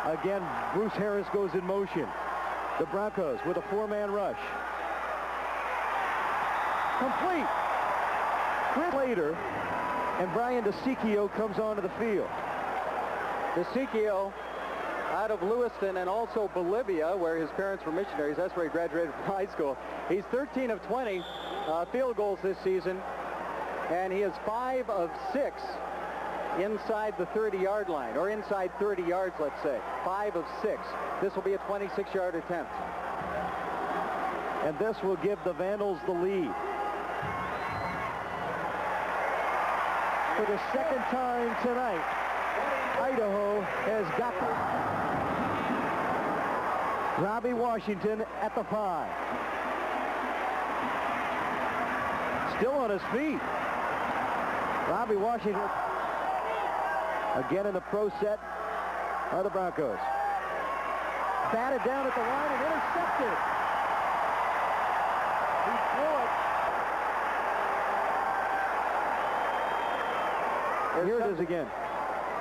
Again, Bruce Harris goes in motion. The Broncos with a 4-man rush. Complete. Chris Slater and Brian DeSicchio comes onto the field. DeSicchio out of Lewiston and also Bolivia, where his parents were missionaries. That's where he graduated from high school. He's 13 of 20 field goals this season, and he is 5 of 6 inside the 30-yard line, or inside 30 yards, let's say. 5 of 6. This will be a 26-yard attempt. And this will give the Vandals the lead. For the second time tonight, Idaho has got them. Robbie Washington at the 5. Still on his feet. Robbie Washington again in the pro set are the Broncos. Batted down at the line and intercepted. He threw it. Here it is again.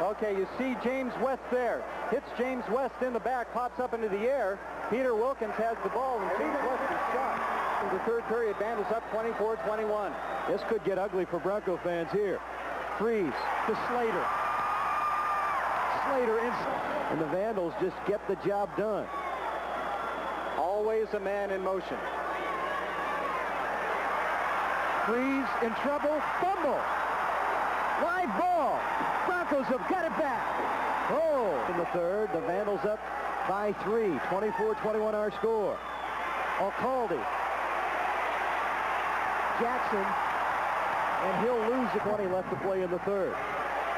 Okay, you see James West there. Hits James West in the back, pops up into the air. Peter Wilkins has the ball, and James West is shot. In the third period, Vandals up 24-21. This could get ugly for Bronco fans here. Freeze to Slater. Slater inside. And the Vandals just get the job done. Always a man in motion. Freeze in trouble. Fumble. Live ball. Broncos have got it back. Oh, in the third, the Vandals up by 3. 24-21 our score. Alcalde. Jackson. And he'll lose the 20 left to play in the third.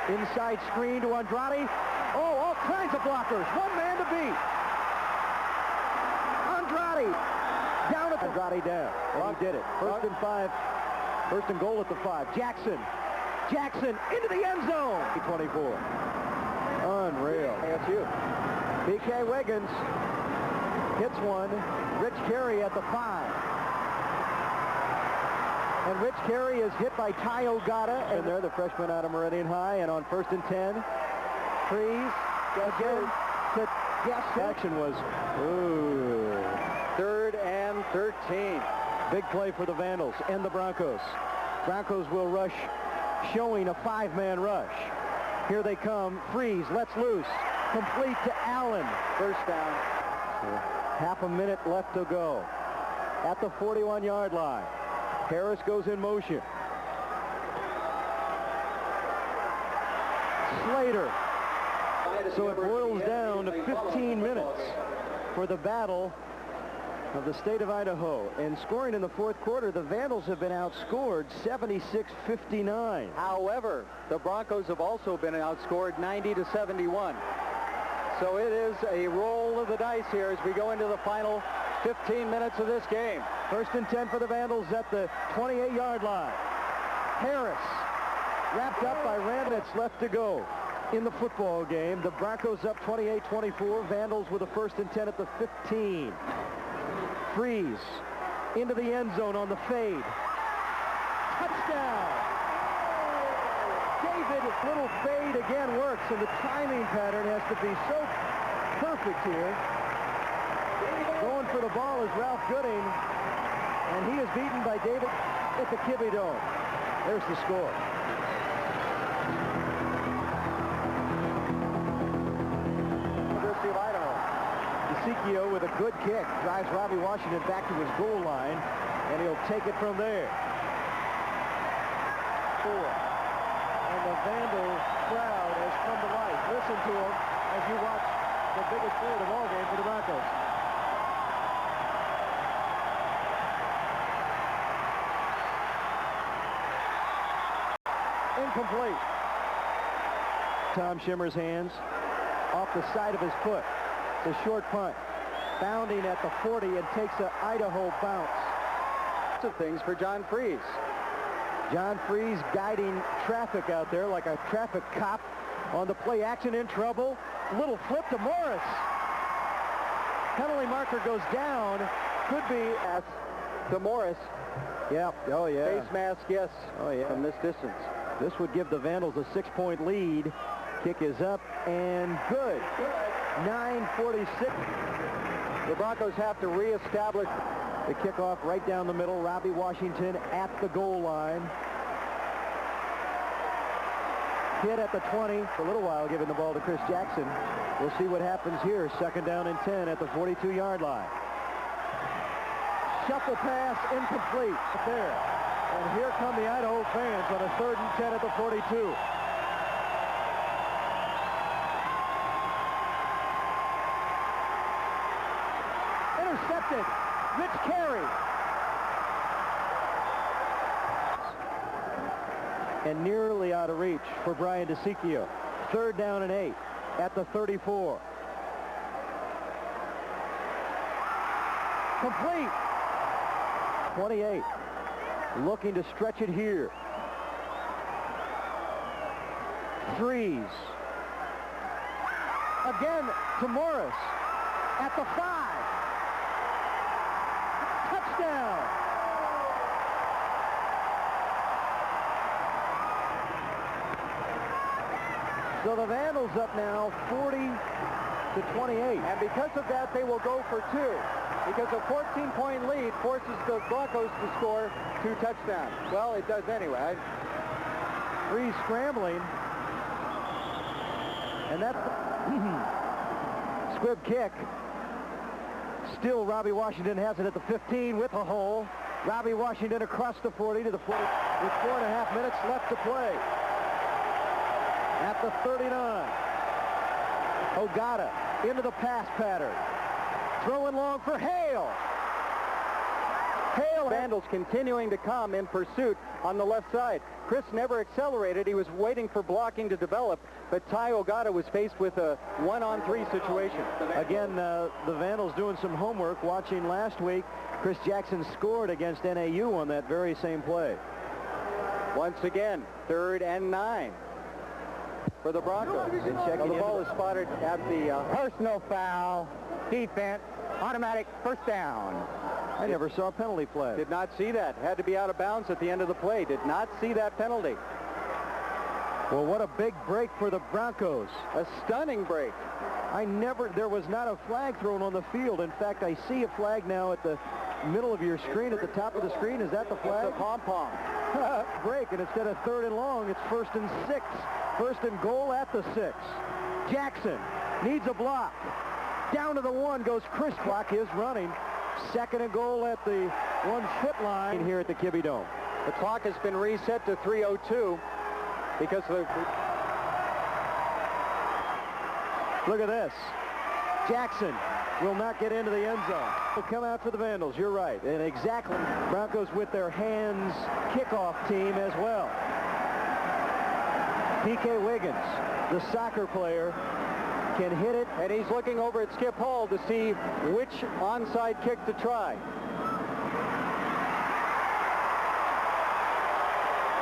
Inside screen to Andrade. Oh, all kinds of blockers. One man to beat. Andrade. Down at the... Andrade down. And he did it. First and 5. First and goal at the 5. Jackson. Jackson into the end zone. 24. Unreal. ASU. BK Wiggins hits one. Rich Carey at the 5. And Rich Carey is hit by Ty Ogata. And there, the freshman out of Meridian High. And on first and 10, Freeze again to Guess. Action was, ooh. 3rd and 13. Big play for the Vandals and the Broncos. Broncos will rush, showing a 5-man rush. Here they come. Freeze, lets loose. Complete to Allen. First down. Half a minute left to go. At the 41-yard line. Harris goes in motion. Slater. So it boils down to 15 minutes for the battle of the state of Idaho. And scoring in the fourth quarter, the Vandals have been outscored 76-59. However, the Broncos have also been outscored 90-71. So it is a roll of the dice here as we go into the final 15 minutes of this game. First and 10 for the Vandals at the 28-yard line. Harris wrapped up by Rand. It's left to go in the football game. The Broncos up 28-24. Vandals with a first and 10 at the 15. Freeze into the end zone on the fade. Touchdown! David, little fade again works, and the timing pattern has to be so perfect here. Going for the ball is Ralph Gooding, and he is beaten by David at the Kibbie Dome. There's the score. University of Idaho. DeSicchio with a good kick drives Robbie Washington back to his goal line, and he'll take it from there. 4. And the Vandal crowd has come to life. Listen to them as you watch the biggest play of the ball game for the Broncos. Incomplete. Tom Shimmer's hands off the side of his foot. It's a short punt. Bounding at the 40 and takes an Idaho bounce. Lots of things for John Freeze. John Freeze guiding traffic out there like a traffic cop on the play action. In trouble. Little flip to Morris. Penalty marker goes down. Could be at To Morris. Yeah. Oh, yeah. Face mask, yes. Oh, yeah. From this distance. This would give the Vandals a 6-point lead. Kick is up and good. 9:46. The Broncos have to reestablish the kickoff right down the middle. Robbie Washington at the goal line. Hit at the 20 for a little while, giving the ball to Chris Jackson. We'll see what happens here. 2nd down and 10 at the 42-yard line. Shuffle pass incomplete there. And here come the Idaho fans on a 3rd and 10 at the 42. Intercepted. Rich Carey. And nearly out of reach for Brian DeSicchio. 3rd down and 8 at the 34. Complete. 28. Looking to stretch it here. Threes. Again to Morris at the 5. Touchdown. So the Vandals up now 40-28. And because of that, they will go for 2. Because a 14-point lead forces the Broncos to score 2 touchdowns. Well, it does anyway. 3 scrambling. And that's squib kick. Still, Robbie Washington has it at the 15 with a hole. Robbie Washington across the 40 to the 40 with 4.5 minutes left to play. At the 39. Ogata into the pass pattern. Throwing long for Hale. Hale. Vandals continuing to come in pursuit on the left side. Chris never accelerated. He was waiting for blocking to develop, but Ty Ogata was faced with a 1-on-3 situation. Again, the Vandals doing some homework, watching last week. Chris Jackson scored against NAU on that very same play. Once again, 3rd and 9 for the Broncos. The ball is spotted at the personal foul, defense, automatic 1st down. I never saw a penalty flag. Did not see that. Had to be out of bounds at the end of the play. Did not see that penalty. Well, what a big break for the Broncos. A stunning break. There was not a flag thrown on the field. In fact, I see a flag now at the middle of your screen, at the top of the screen. Is that the flag? It's a pom-pom. Break, and instead of 3rd and long, it's 1st and 6. 1st and goal at the 6. Jackson needs a block. Down to the 1 goes Chris. Clock is running. 2nd and goal at the 1-foot line here at the Kibbie Dome. The clock has been reset to 3:02 because of the... Look at this. Jackson will not get into the end zone. Will come out for the Vandals. You're right. And exactly. Broncos with their hands kickoff team as well. P.K. Wiggins, the soccer player, can hit it. And he's looking over at Skip Hall to see which onside kick to try.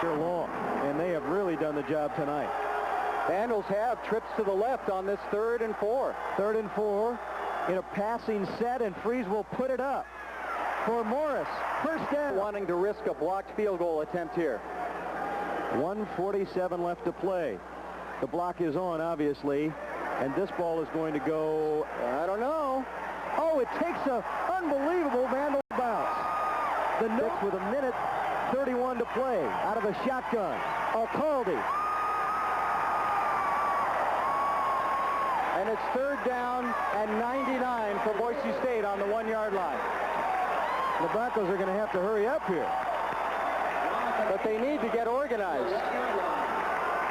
They're long, and they have really done the job tonight. Vandals have trips to the left on this 3rd and 4. 3rd and 4 in a passing set, and Freeze will put it up for Morris. 1st down. Wanting to risk a blocked field goal attempt here. 1:47 left to play. The block is on, obviously, and this ball is going to go, I don't know. Oh, it takes a unbelievable Vandal bounce. The Knicks with 1:31 to play out of a shotgun. Alcalde. And it's 3rd down and 99 for Boise State on the 1-yard line. The Broncos are going to have to hurry up here. But they need to get organized.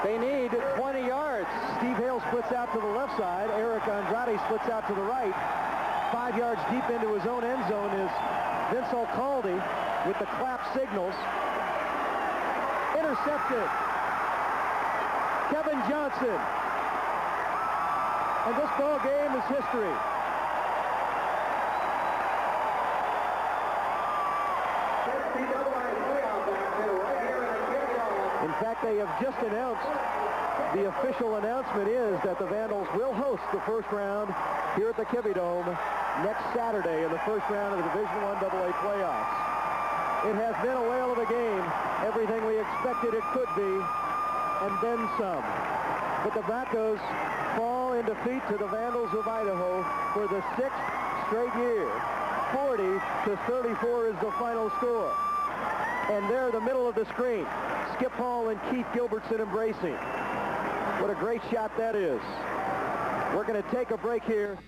They need 20 yards. Steve Hale splits out to the left side. Eric Andrade splits out to the right. 5 yards deep into his own end zone is Vince Alcalde with the clap signals. Intercepted. Kevin Johnson. And this ball game is history. In fact, they have just announced, the official announcement is that the Vandals will host the 1st round here at the Kibbie Dome next Saturday in the 1st round of the Division I AA playoffs. It has been a whale of a game, everything we expected it could be, and then some. But the Broncos fall in defeat to the Vandals of Idaho for the 6th straight year. 40-34 is the final score. And there, the middle of the screen, Skip Hall and Keith Gilbertson embracing. What a great shot that is. We're going to take a break here.